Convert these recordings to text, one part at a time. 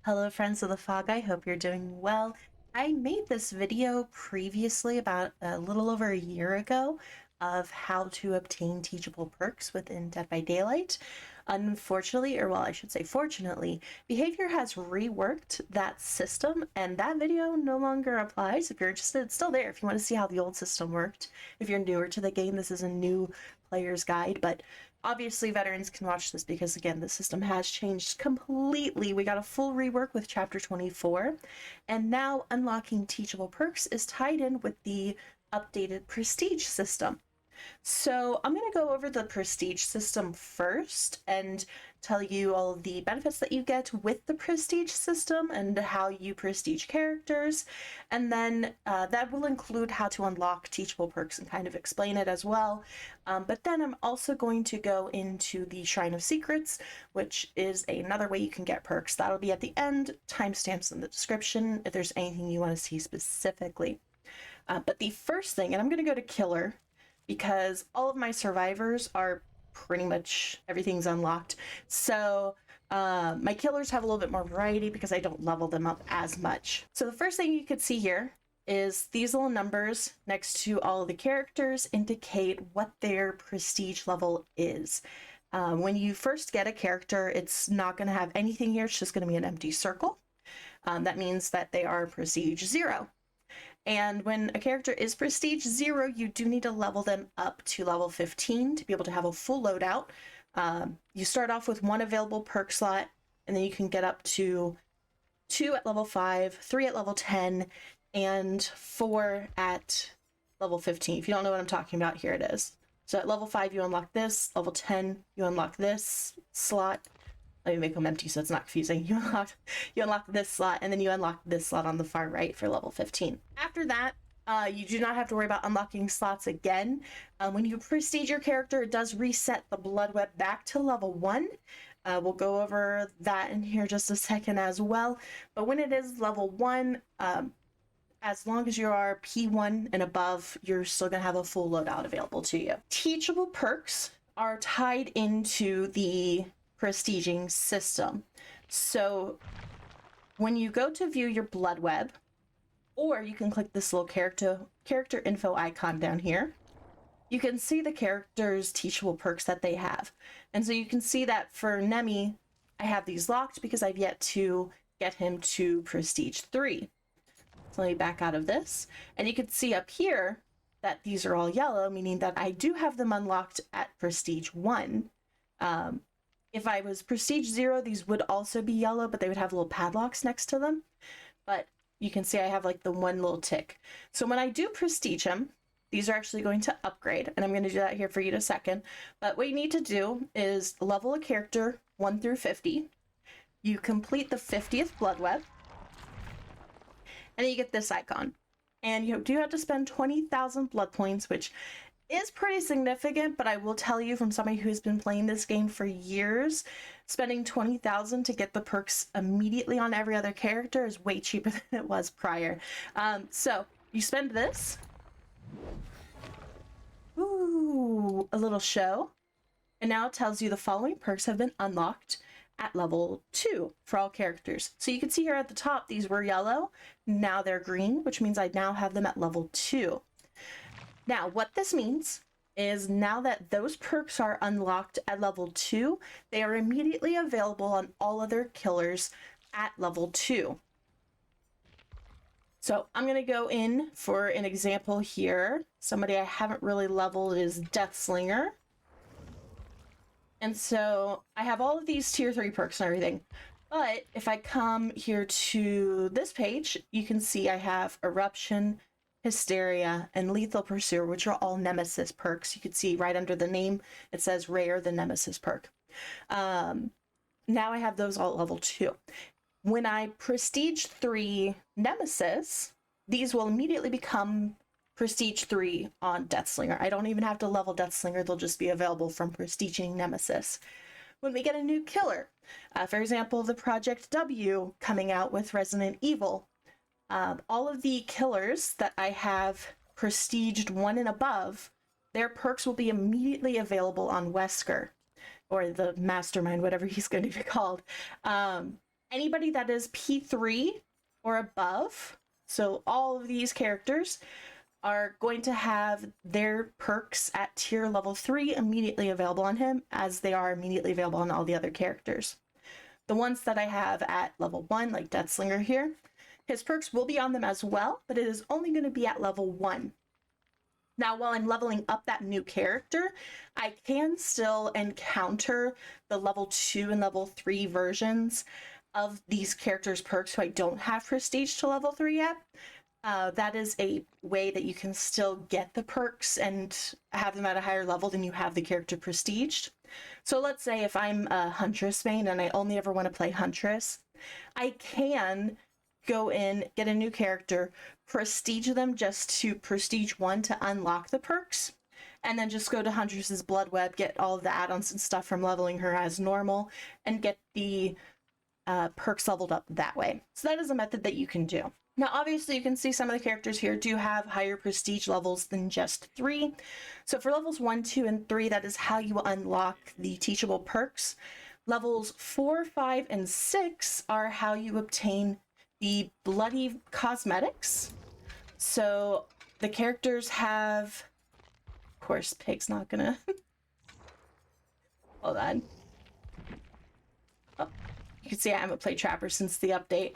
Hello friends of the fog, I hope you're doing well. I made this video previously about a little over a year ago of how to obtain teachable perks within Dead by Daylight. Unfortunately, or well, I should say fortunately, Behavior has reworked that system and that video no longer applies. If you're interested, it's still there if you want to see how the old system worked. If you're newer to the game, this is a new player's guide, but obviously veterans can watch this because again, the system has changed completely. We got a full rework with chapter 24, and now unlocking teachable perks is tied in with the updated prestige system. So I'm going to go over the prestige system first and tell you all of the benefits that you get with the prestige system and how you prestige characters. And then that will include how to unlock teachable perks and kind of explain it as well. But then I'm also going to go into the Shrine of Secrets, which is another way you can get perks. That'll be at the end, timestamps in the description if there's anything you want to see specifically. But the first thing, and I'm going to go to Killer, because all of my survivors are pretty much everything's unlocked. So my killers have a little bit more variety because I don't level them up as much. So the first thing you could see here is these little numbers next to all of the characters indicate what their prestige level is. When you first get a character, it's not going to have anything here. It's just going to be an empty circle. That means that they are prestige 0. And when a character is prestige 0, you do need to level them up to level 15 to be able to have a full loadout. You start off with 1 available perk slot, and then you can get up to 2 at level 5, 3 at level 10, and 4 at level 15. If you don't know what I'm talking about, here it is. So at level 5, you unlock this. Level 10, you unlock this slot. Let me make them empty so it's not confusing. You unlock this slot, and then you unlock this slot on the far right for level 15. After that, you do not have to worry about unlocking slots again. When you prestige your character, it does reset the blood web back to level 1. We'll go over that in here just a second as well. But when it is level 1, as long as you are P1 and above, you're still going to have a full loadout available to you. Teachable perks are tied into the prestiging system. So when you go to view your blood web, or you can click this little character info icon down here, you can see the character's teachable perks that they have. And so you can see that for Nemi, I have these locked because I've yet to get him to prestige 3. So let me back out of this, and you can see up here that these are all yellow, meaning that I do have them unlocked at prestige 1. If I was prestige 0, these would also be yellow, but they would have little padlocks next to them. But you can see I have like the 1 little tick. So when I do prestige him, these are actually going to upgrade, and I'm going to do that here for you in a second. But what you need to do is level a character 1 through 50. You complete the 50th blood web, and then you get this icon. And you do have to spend 20,000 blood points, which is pretty significant, but I will tell you from somebody who's been playing this game for years, spending 20,000 to get the perks immediately on every other character is way cheaper than it was prior. So you spend this. Ooh, a little show. And now it tells you the following perks have been unlocked at level 2 for all characters. So you can see here at the top, these were yellow. Now they're green, which means I now have them at level 2. Now, what this means is now that those perks are unlocked at level 2, they are immediately available on all other killers at level 2. So I'm going to go in for an example here. Somebody I haven't really leveled is Deathslinger. And so I have all of these tier 3 perks and everything. But if I come here to this page, you can see I have Eruption, Hysteria, and Lethal Pursuer, which are all Nemesis perks. You can see right under the name, it says Rare, the Nemesis perk. Now I have those all at level 2. When I prestige 3 Nemesis, these will immediately become prestige 3 on Deathslinger. I don't even have to level Deathslinger, they'll just be available from prestiging Nemesis. When we get a new killer, for example, the Project W coming out with Resident Evil, all of the killers that I have prestiged 1 and above, their perks will be immediately available on Wesker, or the Mastermind, whatever he's going to be called. Anybody that is P3 or above, so all of these characters are going to have their perks at tier level 3 immediately available on him, as they are immediately available on all the other characters. The ones that I have at level 1, like Deathslinger here, his perks will be on them as well, but it is only going to be at level 1. Now, while I'm leveling up that new character, I can still encounter the level 2 and level 3 versions of these characters' perks who I don't have prestige to level 3 yet. That is a way that you can still get the perks and have them at a higher level than you have the character prestiged. So let's say if I'm a Huntress main and I only ever want to play Huntress, I can go in, get a new character, prestige them just to prestige 1 to unlock the perks, and then just go to Huntress's Blood Web, get all of the add-ons and stuff from leveling her as normal, and get the perks leveled up that way. So that is a method that you can do. Now, obviously, you can see some of the characters here do have higher prestige levels than just 3. So for levels 1, 2, and 3, that is how you unlock the teachable perks. Levels 4, 5, and 6 are how you obtain the bloody cosmetics. So the characters have, of course, Pig's not gonna, hold on. Oh. You can see I haven't played Trapper since the update.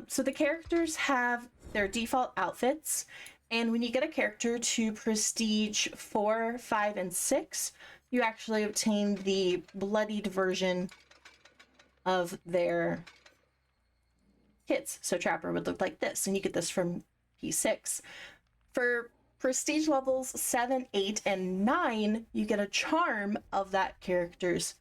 So the characters have their default outfits, and when you get a character to prestige 4, 5, and 6, you actually obtain the bloodied version of their kits. So Trapper would look like this, and you get this from P6. For prestige levels 7, 8, and 9, you get a charm of that character's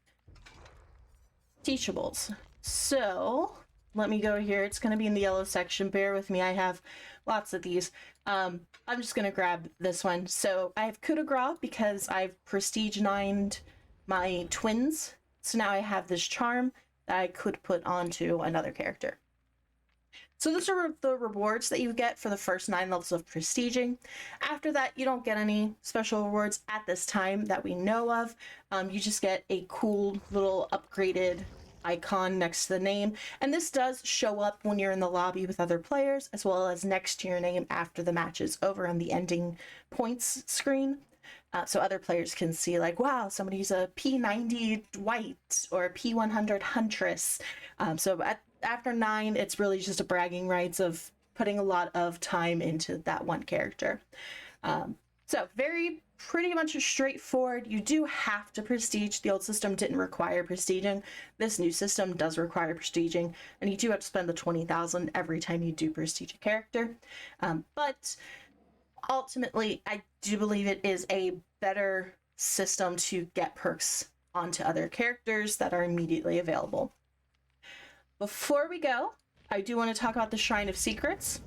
Teachables. So let me go here. It's going to be in the yellow section. Bear with me. I have lots of these. I'm just going to grab this one. So I have Coup de Grace because I've prestige 9'd my twins. So now I have this charm that I could put onto another character. So those are the rewards that you get for the first 9 levels of prestiging. After that, you don't get any special rewards at this time that we know of. You just get a cool little upgraded icon next to the name. And this does show up when you're in the lobby with other players, as well as next to your name after the match is over on the ending points screen. So other players can see like, wow, somebody's a P90 Dwight or a P100 Huntress. After 9, it's really just a bragging rights of putting a lot of time into that one character. So pretty much straightforward. You do have to prestige. The old system didn't require prestiging. This new system does require prestiging, and you do have to spend the 20,000 every time you do prestige a character. But ultimately, I do believe it is a better system to get perks onto other characters that are immediately available. Before we go, I do want to talk about the Shrine of Secrets.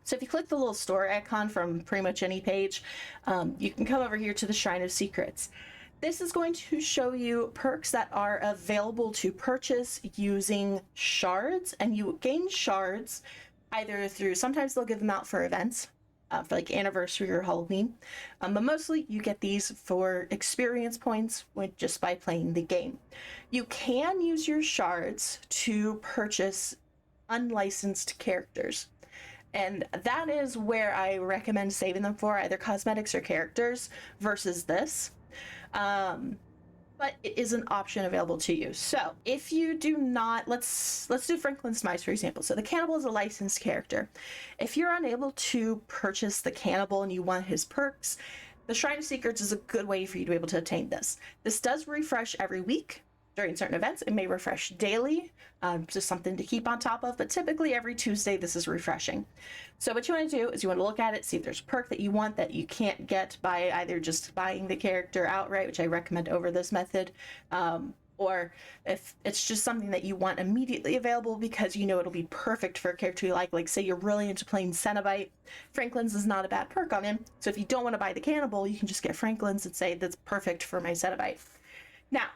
So if you click the little store icon from pretty much any page, you can come over here to the Shrine of Secrets. This is going to show you perks that are available to purchase using shards, and you gain shards either through, sometimes they'll give them out for events, for like anniversary or Halloween, but mostly you get these for experience points just by playing the game. You can use your shards to purchase unlicensed characters, and that is where I recommend saving them for, either cosmetics or characters versus this. But it is an option available to you. So if you do not, let's do Franklin's Mice, for example. So the cannibal is a licensed character. If you're unable to purchase the cannibal and you want his perks, the Shrine of Secrets is a good way for you to be able to obtain this. This does refresh every week. During certain events, it may refresh daily, just something to keep on top of, but typically every Tuesday this is refreshing. So what you want to do is you want to look at it, see if there's a perk that you want that you can't get by either just buying the character outright, which I recommend over this method, or if it's just something that you want immediately available because you know it'll be perfect for a character you like say you're really into playing Cenobite. Franklin's is not a bad perk on him, so if you don't want to buy the cannibal, you can just get Franklin's and say that's perfect for my Cenobite. Now,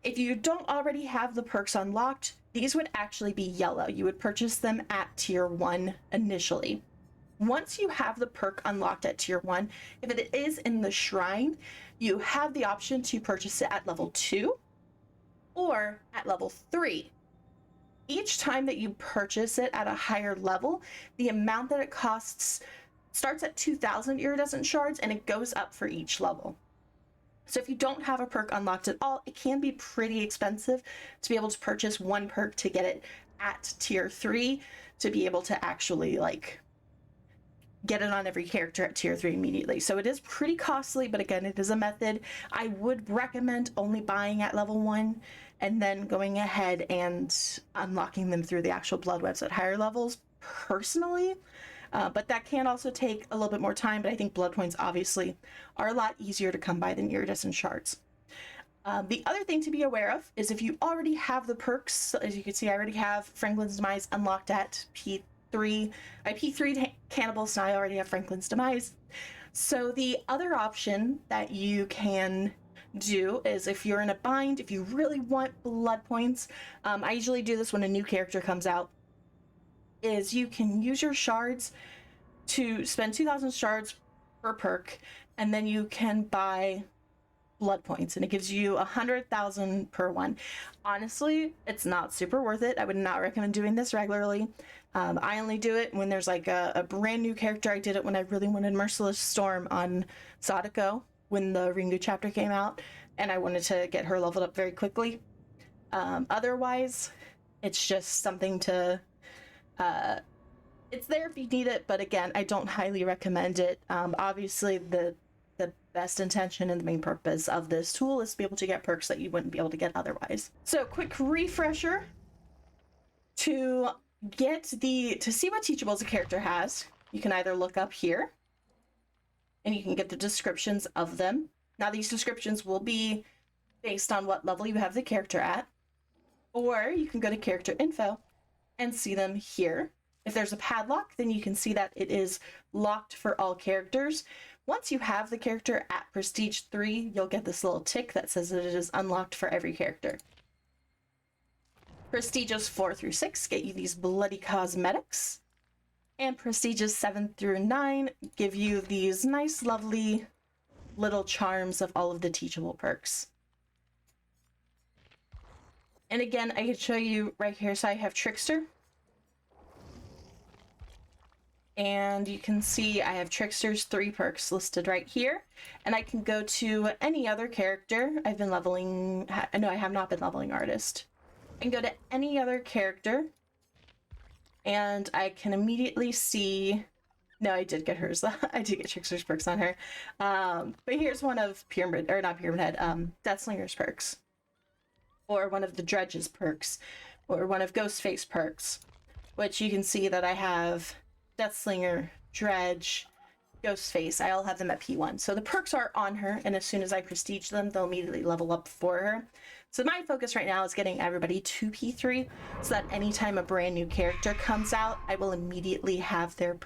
if you don't already have the perks unlocked, these would actually be yellow. You would purchase them at tier 1 initially. Once you have the perk unlocked at tier 1, if it is in the shrine, you have the option to purchase it at level 2 or at level 3. each time that you purchase it at a higher level, the amount that it costs starts at 2,000 iridescent shards and it goes up for each level. So if you don't have a perk unlocked at all, it can be pretty expensive to be able to purchase one perk to get it at tier 3 to be able to actually like get it on every character at tier 3 immediately. So it is pretty costly, but again, it is a method. I would recommend only buying at level 1 and then going ahead and unlocking them through the actual blood webs at higher levels personally. But that can also take a little bit more time, but I think blood points obviously are a lot easier to come by than iridescent shards. The other thing to be aware of is if you already have the perks, as you can see, I already have Franklin's Demise unlocked at P3. I P3'd Cannibal, so I already have Franklin's Demise. So the other option that you can do is if you're in a bind, if you really want blood points, I usually do this when a new character comes out, is you can use your shards to spend 2,000 shards per perk, and then you can buy blood points, and it gives you 100,000 per one. Honestly, it's not super worth it. I would not recommend doing this regularly. I only do it when there's like a brand new character. I did it when I really wanted Merciless Storm on Sadako when the Ringu chapter came out, and I wanted to get her leveled up very quickly. Otherwise, it's just something to it's there if you need it, but again, I don't highly recommend it. Obviously, the best intention and the main purpose of this tool is to be able to get perks that you wouldn't be able to get otherwise. So, quick refresher to see what teachables a character has. You can either look up here, and you can get the descriptions of them. Now, these descriptions will be based on what level you have the character at, or you can go to character info and see them here. If there's a padlock, then you can see that it is locked for all characters. Once you have the character at Prestige 3, you'll get this little tick that says that it is unlocked for every character. Prestiges 4 through 6 get you these bloody cosmetics. And Prestiges 7 through 9 give you these nice, lovely little charms of all of the teachable perks. And again, I can show you right here. So I have Trickster. And you can see I have Trickster's 3 perks listed right here. And I can go to any other character. I've been leveling... No, I have not been leveling Artist. I can go to any other character. And I can immediately see... No, I did get hers. I did get Trickster's perks on her. But here's one of Pyramid... Or not Pyramid Head. Deathslinger's perks. Or one of the Dredge's perks. Or one of Ghostface perks. Which you can see that I have... Deathslinger, Dredge, Ghostface, I all have them at P1. So the perks are on her, and as soon as I prestige them, they'll immediately level up for her. So my focus right now is getting everybody to P3, so that anytime a brand new character comes out, I will immediately have their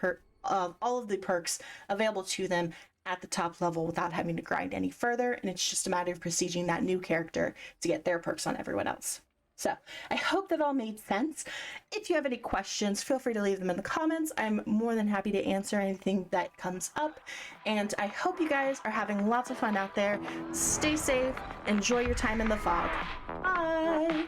all of the perks available to them at the top level without having to grind any further, and it's just a matter of prestiging that new character to get their perks on everyone else. So I hope that all made sense. If you have any questions, feel free to leave them in the comments. I'm more than happy to answer anything that comes up. And I hope you guys are having lots of fun out there. Stay safe. Enjoy your time in the fog. Bye.